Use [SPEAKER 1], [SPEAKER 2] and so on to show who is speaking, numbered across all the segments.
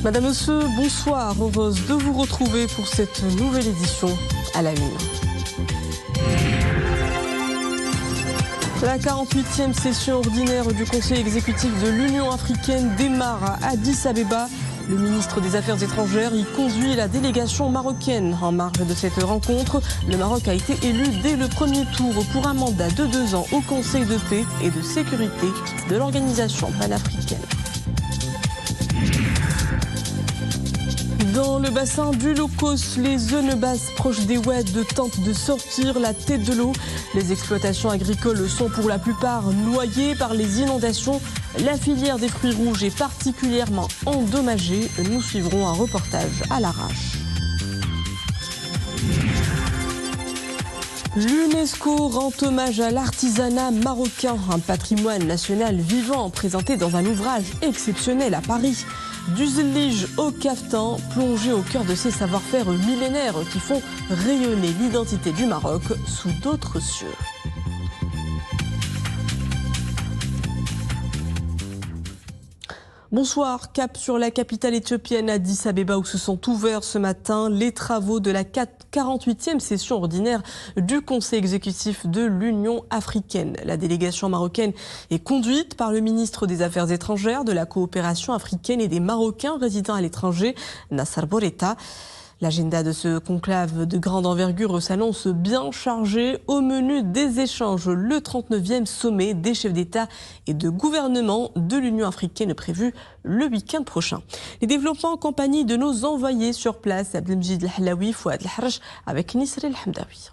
[SPEAKER 1] Madame, Monsieur, bonsoir. Heureuse de vous retrouver pour cette nouvelle édition à la une. La 48e session ordinaire du Conseil exécutif de l'Union africaine démarre à Addis Abeba. Le ministre des Affaires étrangères y conduit la délégation marocaine. En marge de cette rencontre, le Maroc a été élu dès le premier tour pour un mandat de 2 ans au Conseil de paix et de sécurité de l'organisation panafricaine. Dans le bassin du Locos, les zones basses proches des oueds tentent de sortir la tête de l'eau. Les exploitations agricoles sont pour la plupart noyées par les inondations. La filière des fruits rouges est particulièrement endommagée. Nous suivrons un reportage à l'arrache. L'UNESCO rend hommage à l'artisanat marocain, un patrimoine national vivant présenté dans un ouvrage exceptionnel à Paris. Du zlige au caftan, plongé au cœur de ces savoir-faire millénaires qui font rayonner l'identité du Maroc sous d'autres cieux. Bonsoir, cap sur la capitale éthiopienne Addis Abeba où se sont ouverts ce matin les travaux de la 48e session ordinaire du Conseil exécutif de l'Union africaine. La délégation marocaine est conduite par le ministre des Affaires étrangères, de la coopération africaine et des Marocains résidant à l'étranger, Nassar Bourita. L'agenda de ce conclave de grande envergure s'annonce bien chargé. Au menu des échanges, le 39e sommet des chefs d'État et de gouvernement de l'Union africaine prévu le week-end prochain. Les développements en compagnie de nos envoyés sur place, Abdelmjid El-Halaoui, Fouad El-Harj, avec Nisri El-Hamdaoui.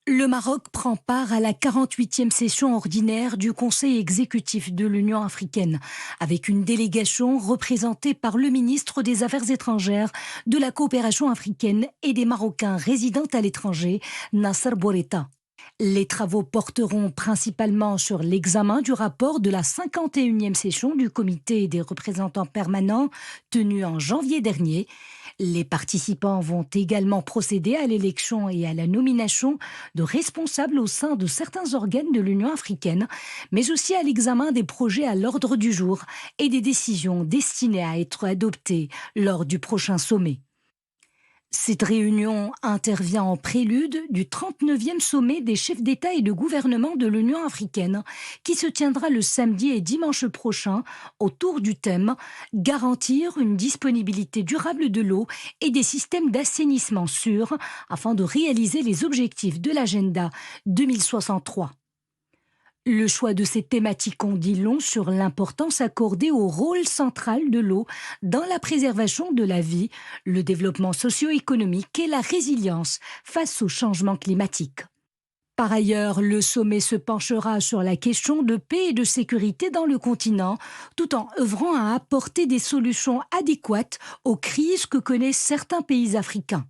[SPEAKER 2] Le Maroc prend part à la 48e session ordinaire du Conseil exécutif de l'Union africaine, avec une délégation représentée par le ministre des Affaires étrangères, de la coopération africaine et des Marocains résidant à l'étranger, Nassar Bourita. Les travaux porteront principalement sur l'examen du rapport de la 51e session du Comité des représentants permanents tenue en janvier dernier. Les participants vont également procéder à l'élection et à la nomination de responsables au sein de certains organes de l'Union africaine, mais aussi à l'examen des projets à l'ordre du jour et des décisions destinées à être adoptées lors du prochain sommet. Cette réunion intervient en prélude du 39e sommet des chefs d'État et de gouvernement de l'Union africaine qui se tiendra le samedi et dimanche prochain autour du thème « Garantir une disponibilité durable de l'eau et des systèmes d'assainissement sûrs afin de réaliser les objectifs de l'agenda 2063 ». Le choix de ces thématiques en dit long sur l'importance accordée au rôle central de l'eau dans la préservation de la vie, le développement socio-économique et la résilience face au changement climatique. Par ailleurs, le sommet se penchera sur la question de paix et de sécurité dans le continent, tout en œuvrant à apporter des solutions adéquates aux crises que connaissent certains pays africains.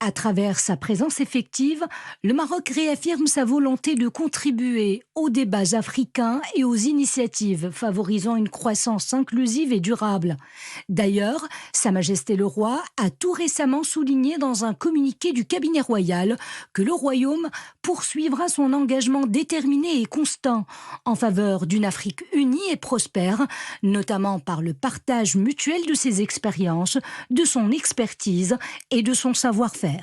[SPEAKER 2] À travers sa présence effective, le Maroc réaffirme sa volonté de contribuer aux débats africains et aux initiatives favorisant une croissance inclusive et durable. D'ailleurs, Sa Majesté le Roi a tout récemment souligné dans un communiqué du cabinet royal que le Royaume poursuivra son engagement déterminé et constant en faveur d'une Afrique unie et prospère, notamment par le partage mutuel de ses expériences, de son expertise et de son savoir-faire.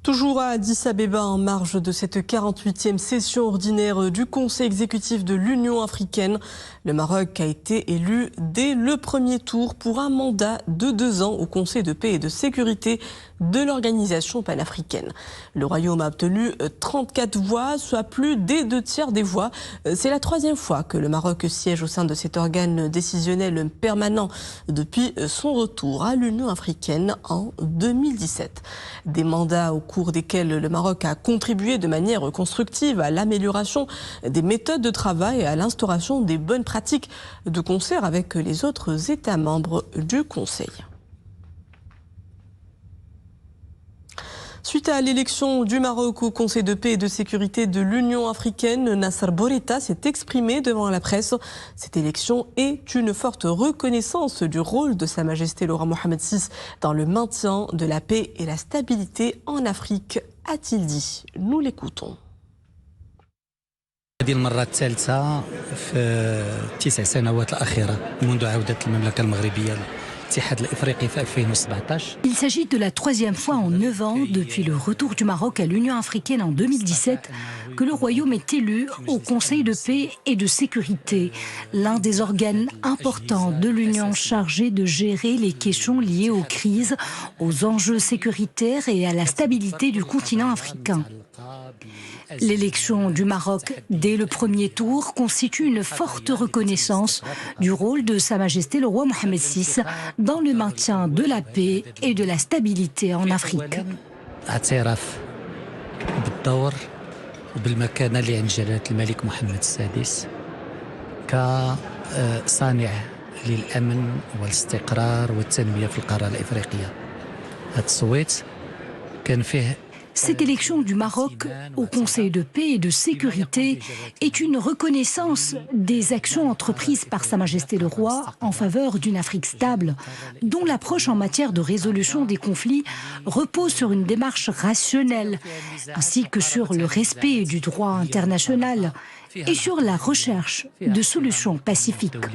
[SPEAKER 1] Toujours à Addis Abeba, en marge de cette 48e session ordinaire du Conseil exécutif de l'Union africaine, le Maroc a été élu dès le premier tour pour un mandat de 2 ans au Conseil de paix et de sécurité de l'organisation panafricaine. Le Royaume a obtenu 34 voix, soit plus des 2/3 des voix. C'est la 3e fois que le Maroc siège au sein de cet organe décisionnel permanent depuis son retour à l'Union africaine en 2017. Des mandats au cours desquels le Maroc a contribué de manière constructive à l'amélioration des méthodes de travail et à l'instauration des bonnes pratiques de concert avec les autres États membres du Conseil. Suite à l'élection du Maroc au Conseil de paix et de sécurité de l'Union africaine, Nassar Bourita s'est exprimé devant la presse. Cette élection est une forte reconnaissance du rôle de Sa Majesté le Roi Mohammed VI dans le maintien de la paix et la stabilité en Afrique, a-t-il dit. Nous l'écoutons.
[SPEAKER 3] هذه المرة الثالثة في 9 سنوات الأخيرة منذ عودة المملكة المغربية للاتحاد الإفريقي في 2017.
[SPEAKER 2] Il s'agit de la troisième fois en 9 ans, depuis le retour du Maroc à l'Union africaine en 2017, que le Royaume est élu au Conseil de paix et de sécurité, l'un des organes importants de l'Union chargé de gérer les questions liées aux crises, aux enjeux sécuritaires et à la stabilité du continent africain. L'élection du Maroc dès le premier tour constitue une forte reconnaissance du rôle de Sa Majesté le roi Mohamed VI dans le maintien de la paix et de la stabilité en Afrique.
[SPEAKER 3] اعتراف بالدور وبالمكانة اللي عند جلالة الملك محمد السادس كصانع للأمن والاستقرار والتنمية في القارة الإفريقية. هذا الصويت كان فيه.
[SPEAKER 2] Cette élection du Maroc au Conseil de paix et de sécurité est une reconnaissance des actions entreprises par Sa Majesté le Roi en faveur d'une Afrique stable, dont l'approche en matière de résolution des conflits repose sur une démarche rationnelle, ainsi que sur le respect du droit international et sur la recherche de solutions pacifiques.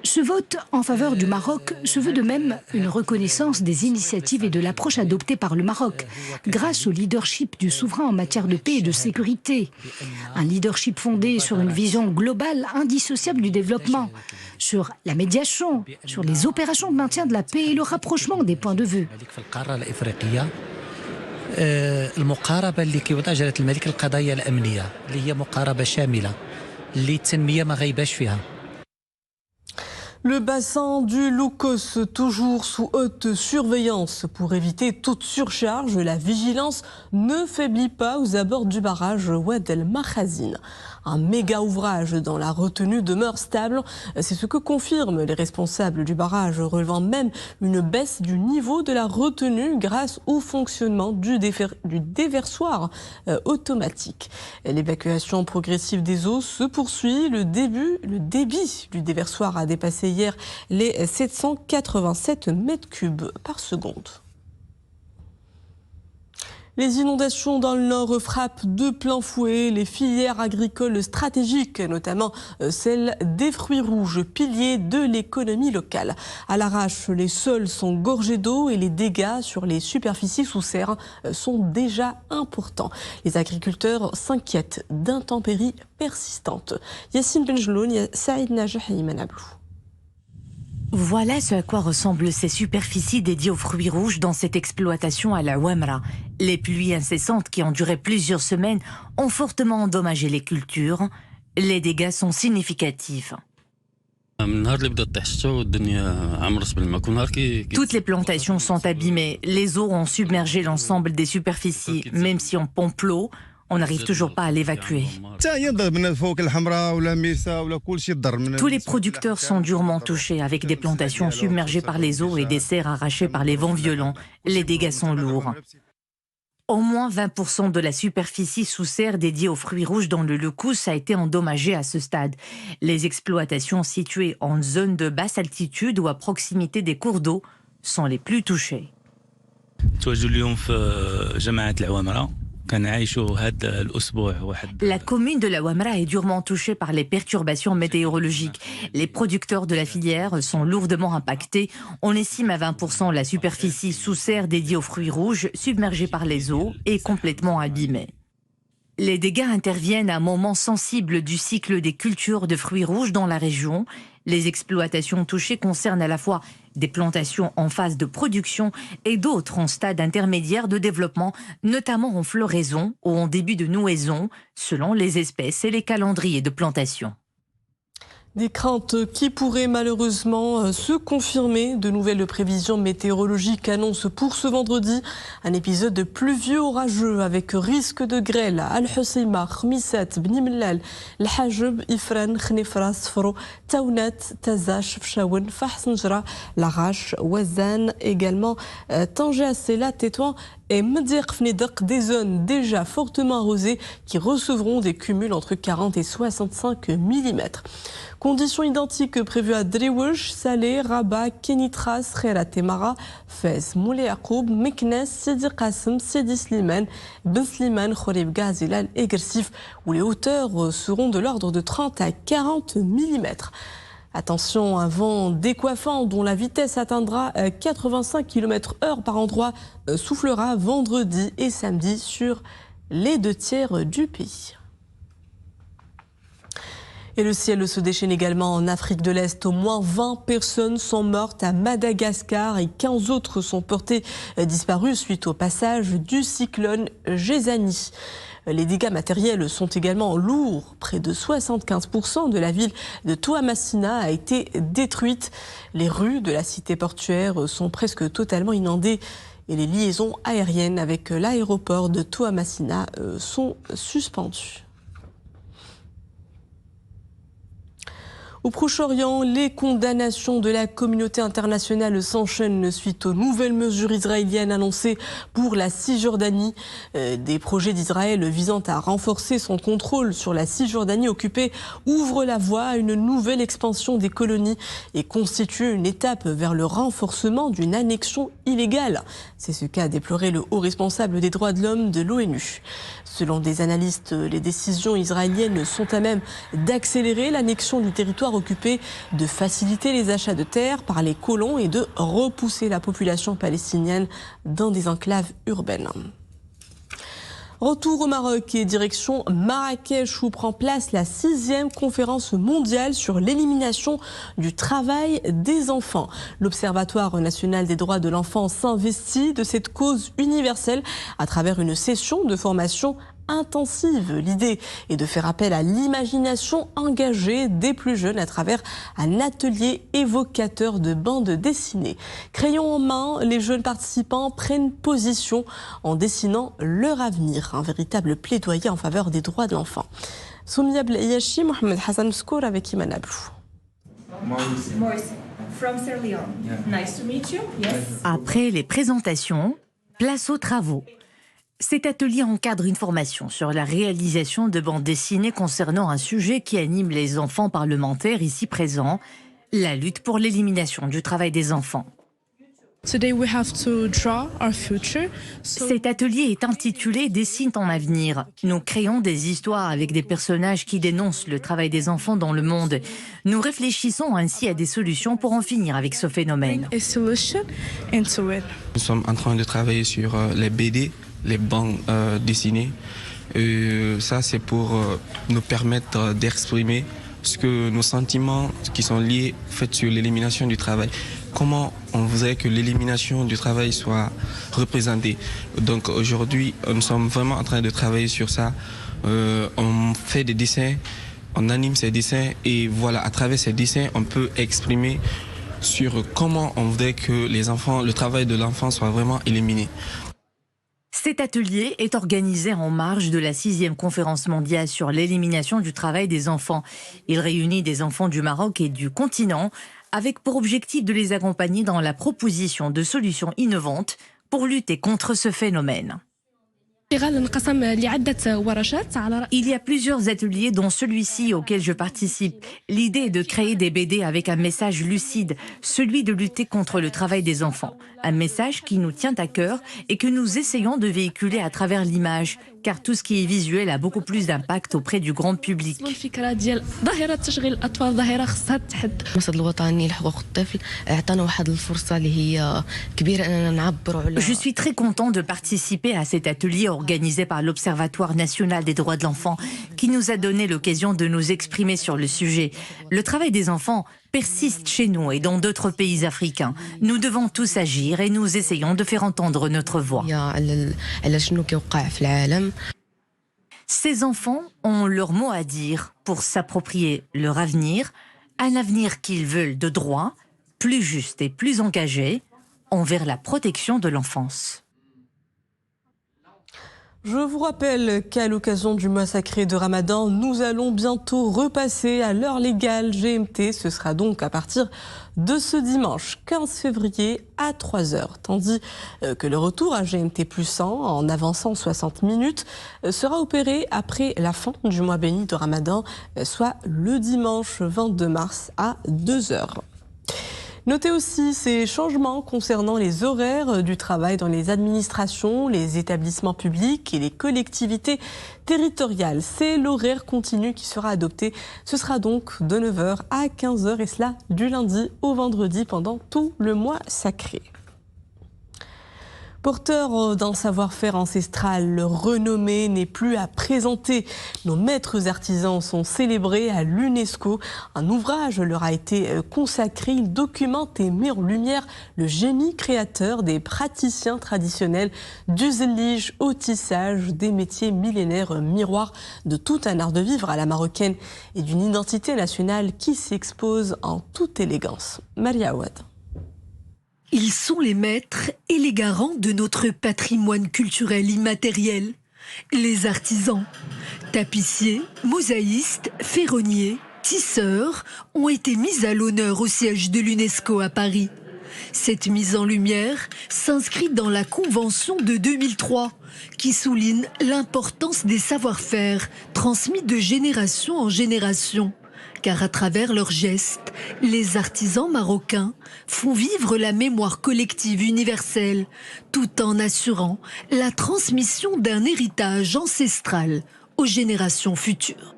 [SPEAKER 2] Ce vote en faveur du Maroc se veut de même une reconnaissance des initiatives et de l'approche adoptée par le Maroc, grâce au leadership du souverain en matière de paix et de sécurité. Un leadership fondé sur une vision globale indissociable du développement, sur la médiation, sur les opérations de maintien de la paix et le rapprochement des points de vue.
[SPEAKER 3] المقاربة اللي كيوضع جلالة الملك القضايا الأمنية اللي هي مقاربة شاملة اللي التنمية ما غايباش فيها.
[SPEAKER 1] Le bassin du Loukos, toujours sous haute surveillance pour éviter toute surcharge. La vigilance ne faiblit pas aux abords du barrage Oued El Makhazine. Un méga ouvrage dans la retenue demeure stable. C'est ce que confirment les responsables du barrage, relevant même une baisse du niveau de la retenue grâce au fonctionnement du déversoir automatique. L'évacuation progressive des eaux se poursuit. Le débit du déversoir a dépassé hier les 787 mètres cubes par seconde. Les inondations dans le Nord frappent de plein fouet les filières agricoles stratégiques, notamment celle des fruits rouges, piliers de l'économie locale. À l'arrache, les sols sont gorgés d'eau et les dégâts sur les superficies sous serre sont déjà importants. Les agriculteurs s'inquiètent d'intempéries persistantes. Yassine Benjeloun, Saïd Najah et Iman Ablou.
[SPEAKER 4] Voilà ce à quoi ressemblent ces superficies dédiées aux fruits rouges dans cette exploitation à la Ouamra. Les pluies incessantes qui ont duré plusieurs semaines ont fortement endommagé les cultures. Les dégâts sont significatifs. Toutes les plantations sont abîmées. Les eaux ont submergé l'ensemble des superficies. Même si on pompe l'eau, on n'arrive toujours pas à l'évacuer. Tous les producteurs sont durement touchés, avec des plantations submergées par les eaux et des serres arrachées par les vents violents. Les dégâts sont lourds. Au moins 20% de la superficie sous serre dédiée aux fruits rouges dans le Loukos a été endommagée à ce stade. Les exploitations situées en zone de basse altitude ou à proximité des cours d'eau sont les plus touchées. La commune de la Ouamra est durement touchée par les perturbations météorologiques. Les producteurs de la filière sont lourdement impactés. On estime à 20% la superficie sous serre dédiée aux fruits rouges, submergée par les eaux et complètement abîmée. Les dégâts interviennent à un moment sensible du cycle des cultures de fruits rouges dans la région. Les exploitations touchées concernent à la fois des plantations en phase de production et d'autres en stade intermédiaire de développement, notamment en floraison ou en début de nouaison, selon les espèces et les calendriers de plantation.
[SPEAKER 1] Des craintes qui pourraient malheureusement se confirmer. De nouvelles prévisions météorologiques annoncent pour ce vendredi un épisode pluvieux orageux avec risque de grêle à Al-Husseima, Khmissat, Bni Mellal, Al-Hajeb, Ifran, Khnifra, Sfro, Taounat, Taza, Chefchaouen, Fahs Njra, Larache, Ouazan, également Tanger, Assela, Tétouan et Mdir Fnedek, des zones déjà fortement arrosées qui recevront des cumuls entre 40 et 65 mm. Conditions identiques prévues à Drewuj, Salé, Rabat, Kenitras, Khera Temara, Fès, Moulay Yacoub, Meknes, Sidi Qassem, Sidi Slimane, Ben Slimane, Khorib Gazilal et Gersif, où les hauteurs seront de l'ordre de 30 à 40 mm. Attention, un vent décoiffant dont la vitesse atteindra 85 km/h par endroit soufflera vendredi et samedi sur les 2/3 du pays. Et le ciel se déchaîne également en Afrique de l'Est. Au moins 20 personnes sont mortes à Madagascar et 15 autres sont portées disparues suite au passage du cyclone Gézani. Les dégâts matériels sont également lourds. Près de 75% de la ville de Toamasina a été détruite. Les rues de la cité portuaire sont presque totalement inondées et les liaisons aériennes avec l'aéroport de Toamasina sont suspendues. Au Proche-Orient, les condamnations de la communauté internationale s'enchaînent suite aux nouvelles mesures israéliennes annoncées pour la Cisjordanie. Des projets d'Israël visant à renforcer son contrôle sur la Cisjordanie occupée ouvrent la voie à une nouvelle expansion des colonies et constituent une étape vers le renforcement d'une annexion illégale. C'est ce qu'a déploré le haut responsable des droits de l'homme de l'ONU. Selon des analystes, les décisions israéliennes sont à même d'accélérer l'annexion du territoire occupé, de faciliter les achats de terres par les colons et de repousser la population palestinienne dans des enclaves urbaines. Retour au Maroc et direction Marrakech où prend place la 6e conférence mondiale sur l'élimination du travail des enfants. L'Observatoire national des droits de l'enfant s'investit de cette cause universelle à travers une session de formation intensive. L'idée est de faire appel à l'imagination engagée des plus jeunes à travers un atelier évocateur de bandes dessinées. Crayon en main, les jeunes participants prennent position en dessinant leur avenir. Un véritable plaidoyer en faveur des droits de l'enfant. Soumia Yachi, Mohamed Hassan Mskour avec Iman Ablou.
[SPEAKER 4] Après les présentations, place aux travaux. Cet atelier encadre une formation sur la réalisation de bandes dessinées concernant un sujet qui anime les enfants parlementaires ici présents, la lutte pour l'élimination du travail des enfants.
[SPEAKER 5] Today we have to draw our future.
[SPEAKER 4] Cet atelier est intitulé « Dessine ton avenir ». Nous créons des histoires avec des personnages qui dénoncent le travail des enfants dans le monde. Nous réfléchissons ainsi à des solutions pour en finir avec ce phénomène.
[SPEAKER 5] A solution into it.
[SPEAKER 6] Nous sommes en train de travailler sur les BD, les bandes dessinées. Ça, c'est pour nous permettre d'exprimer ce que nos sentiments qui sont liés sur l'élimination du travail. Comment on voudrait que l'élimination du travail soit représentée. Donc aujourd'hui, nous sommes vraiment en train de travailler sur ça. On fait des dessins, on anime ces dessins et voilà, à travers ces dessins, on peut exprimer sur comment on voudrait que les enfants, le travail de l'enfant soit vraiment éliminé.
[SPEAKER 4] Cet atelier est organisé en marge de la 6e conférence mondiale sur l'élimination du travail des enfants. Il réunit des enfants du Maroc et du continent avec pour objectif de les accompagner dans la proposition de solutions innovantes pour lutter contre ce phénomène. Il y a plusieurs ateliers dont celui-ci auquel je participe. L'idée est de créer des BD avec un message lucide, celui de lutter contre le travail des enfants. Un message qui nous tient à cœur et que nous essayons de véhiculer à travers l'image, car tout ce qui est visuel a beaucoup plus d'impact auprès du grand public. Je suis très content de participer à cet atelier organisé par l'Observatoire national des droits de l'enfant, qui nous a donné l'occasion de nous exprimer sur le sujet. Le travail des enfants persiste chez nous et dans d'autres pays africains. Nous devons tous agir et nous essayons de faire entendre notre voix. Ces enfants ont leur mot à dire pour s'approprier leur avenir, un avenir qu'ils veulent de droit, plus juste et plus engagé envers la protection de l'enfance.
[SPEAKER 1] Je vous rappelle qu'à l'occasion du mois sacré de Ramadan, nous allons bientôt repasser à l'heure légale GMT. Ce sera donc à partir de ce dimanche 15 février à 3h. Tandis que le retour à GMT plus 100, en avançant 60 minutes, sera opéré après la fin du mois béni de Ramadan, soit le dimanche 22 mars à 2h. Notez aussi ces changements concernant les horaires du travail dans les administrations, les établissements publics et les collectivités territoriales. C'est l'horaire continu qui sera adopté. Ce sera donc de 9h à 15h et cela du lundi au vendredi pendant tout le mois sacré. Porteur d'un savoir-faire ancestral renommé n'est plus à présenter. Nos maîtres artisans sont célébrés à l'UNESCO. Un ouvrage leur a été consacré. Il documente et met en lumière le génie créateur des praticiens traditionnels du zélige au tissage, des métiers millénaires miroirs de tout un art de vivre à la marocaine et d'une identité nationale qui s'expose en toute élégance. Maria Ouad.
[SPEAKER 7] Ils sont les maîtres et les garants de notre patrimoine culturel immatériel. Les artisans, tapissiers, mosaïstes, ferronniers, tisseurs ont été mis à l'honneur au siège de l'UNESCO à Paris. Cette mise en lumière s'inscrit dans la Convention de 2003 qui souligne l'importance des savoir-faire transmis de génération en génération. Car à travers leurs gestes, les artisans marocains font vivre la mémoire collective universelle, tout en assurant la transmission d'un héritage ancestral aux générations futures.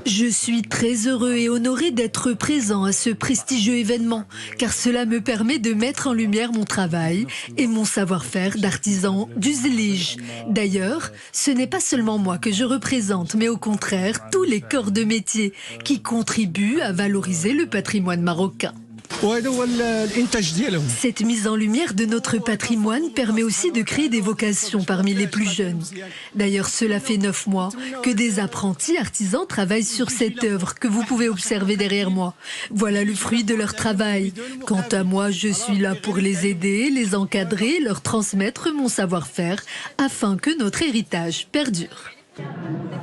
[SPEAKER 7] Je suis très heureux et honoré d'être présent à ce prestigieux événement, car cela me permet de mettre en lumière mon travail et mon savoir-faire d'artisan du zélige. D'ailleurs, ce n'est pas seulement moi que je représente, mais au contraire tous les corps de métier qui contribuent à valoriser le patrimoine marocain. Cette mise en lumière de notre patrimoine permet aussi de créer des vocations parmi les plus jeunes. D'ailleurs, cela fait 9 mois que des apprentis artisans travaillent sur cette œuvre que vous pouvez observer derrière moi. Voilà le fruit de leur travail. Quant à moi, je suis là pour les aider, les encadrer, leur transmettre mon savoir-faire afin que notre héritage perdure.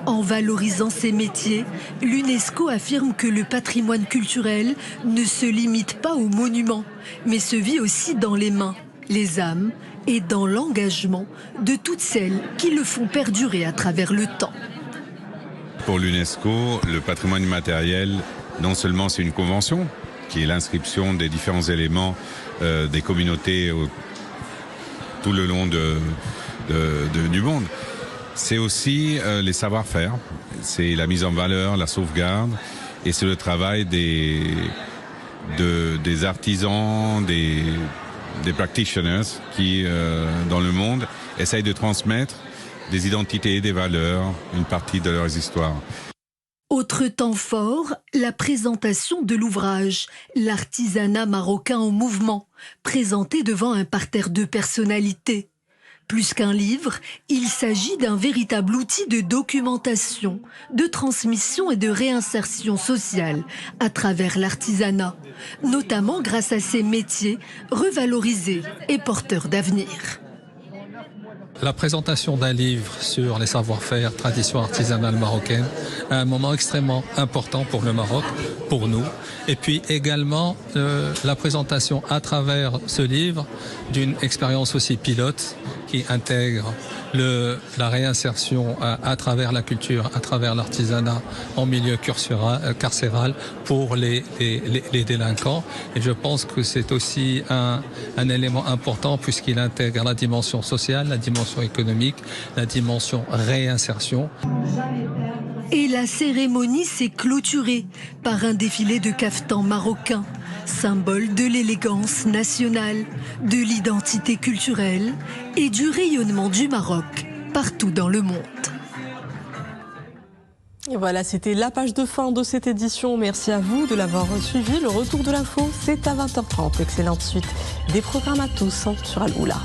[SPEAKER 7] En valorisant ces métiers, l'UNESCO affirme que le patrimoine culturel ne se limite pas aux monuments, mais se vit aussi dans les mains, les âmes et dans l'engagement de toutes celles qui le font perdurer à travers le temps.
[SPEAKER 8] Pour l'UNESCO, le patrimoine immatériel, non seulement c'est une convention, qui est l'inscription des différents éléments des communautés tout le long du monde, c'est aussi les savoir-faire, c'est la mise en valeur, la sauvegarde, et c'est le travail des artisans, des practitioners qui, dans le monde, essayent de transmettre des identités, des valeurs, une partie de leurs histoires.
[SPEAKER 7] Autre temps fort, la présentation de l'ouvrage « L'artisanat marocain en mouvement », présenté devant un parterre de personnalités. Plus qu'un livre, il s'agit d'un véritable outil de documentation, de transmission et de réinsertion sociale à travers l'artisanat, notamment grâce à ces métiers revalorisés et porteurs d'avenir.
[SPEAKER 9] La présentation d'un livre sur les savoir-faire, traditions artisanales marocaines, est un moment extrêmement important pour le Maroc, pour nous. Et puis également la présentation à travers ce livre d'une expérience aussi pilote qui intègre la réinsertion à travers la culture, à travers l'artisanat en milieu carcéral pour les délinquants. Et je pense que c'est aussi un élément important puisqu'il intègre la dimension sociale, la dimension économique, la dimension réinsertion.
[SPEAKER 7] Et la cérémonie s'est clôturée par un défilé de caftans marocains, symbole de l'élégance nationale, de l'identité culturelle et du rayonnement du Maroc partout dans le monde.
[SPEAKER 1] Et voilà, c'était la page de fin de cette édition. Merci à vous de l'avoir suivi. Le retour de l'info, c'est à 20h30. Excellente suite des programmes à tous sur Al Oula.